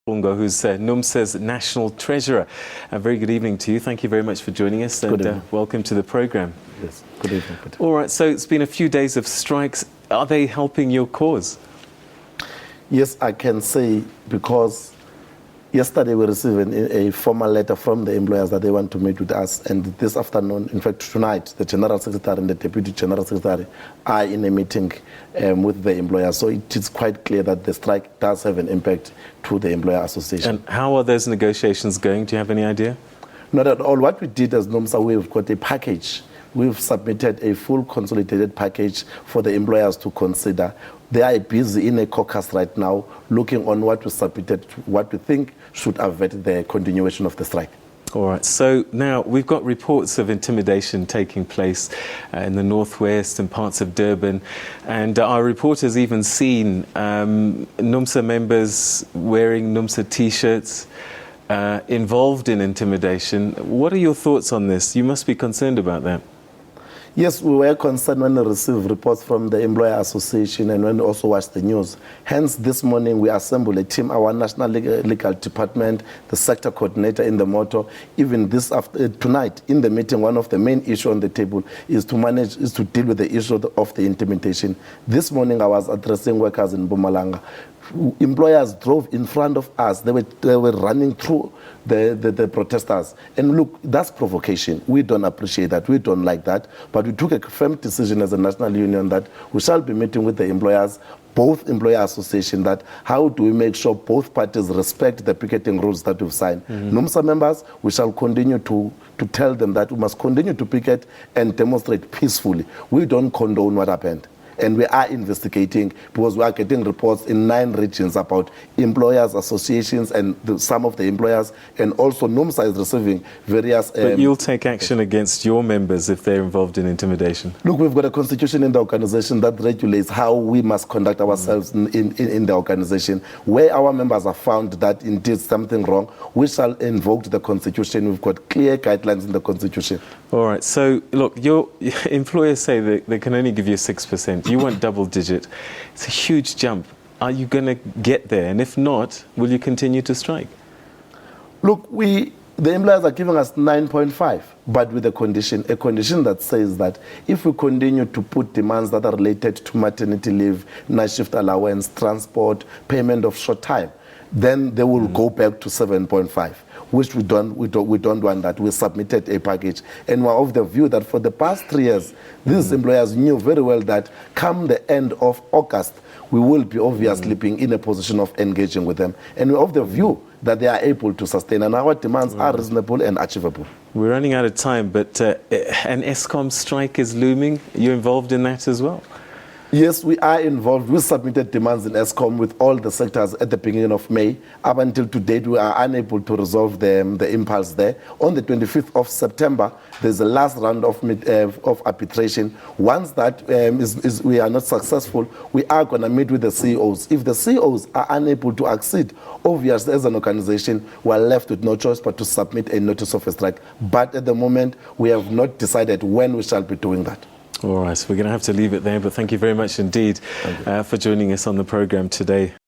Maqungo, who's NUMSA's National Treasurer. A very good evening to you. Thank you very much for joining us, and welcome to the programme. Yes, good evening. All right, so it's been a few days of strikes. Are they helping your cause? Yes, I can say, because yesterday we received a formal letter from the employers that they want to meet with us, and this afternoon, in fact tonight, the General Secretary and the Deputy General Secretary are in a meeting with the employers. So it is quite clear that the strike does have an impact to the employer association. And how are those negotiations going? Do you have any idea? Not at all. What we did as NUMSA, we've got a package. We've submitted a full consolidated package for the employers to consider. They are busy in a caucus right now, looking on what we submitted, what we think should avert the continuation of the strike. All right, so now we've got reports of intimidation taking place in the northwest and parts of Durban, and our reporters even seen NUMSA members wearing NUMSA T-shirts involved in intimidation. What are your thoughts on this? You must be concerned about that. Yes, we were concerned when we received reports from the Employer Association and when we also watched the news. Hence, this morning we assembled a team, our National Legal Department, the sector coordinator in the motor. Even tonight in the meeting, one of the main issues on the table is to deal with the issue of the intimidation. This morning I was addressing workers in Mpumalanga. Employers drove in front of us. They were running through the protesters. And look, that's provocation. We don't appreciate that. We don't like that. But we took a firm decision as a national union that we shall be meeting with the employers, both employer association, that how do we make sure both parties respect the picketing rules that we've signed. NUMSA members, we shall continue to tell them that we must continue to picket and demonstrate peacefully. We don't condone what happened. And we are investigating, because we are getting reports in 9 regions about employers, associations, and some of the employers, and also NUMSA is receiving various... But you'll take action against your members if they're involved in intimidation? Look, we've got a constitution in the organization that regulates how we must conduct ourselves in the organization. Where our members are found that indeed something wrong, we shall invoke the constitution. We've got clear guidelines in the constitution. All right, so look, your employers say that they can only give you 6%. You want double digit. It's a huge jump. Are you going to get there? And if not, will you continue to strike? Look, the employers are giving us 9.5, but with a condition that says that if we continue to put demands that are related to maternity leave, night shift allowance, transport, payment of short time, then they will go back to 7.5. Which we don't want that. We submitted a package, and we're of the view that for the past 3 years, these employers knew very well that come the end of August, we will be obviously being in a position of engaging with them, and we're of the view that they are able to sustain, and our demands are reasonable and achievable. We're running out of time, but an ESCOM strike is looming. You're involved in that as well? Yes, we are involved. We submitted demands in ESCOM with all the sectors at the beginning of May. Up until to date, we are unable to resolve the impasse there. On the 25th of September, there's a last round of arbitration. Once that we are not successful, we are going to meet with the CEOs. If the CEOs are unable to accede, obviously, as an organization, we are left with no choice but to submit a notice of a strike. But at the moment, we have not decided when we shall be doing that. All right, so we're going to have to leave it there, but thank you very much indeed for joining us on the programme today.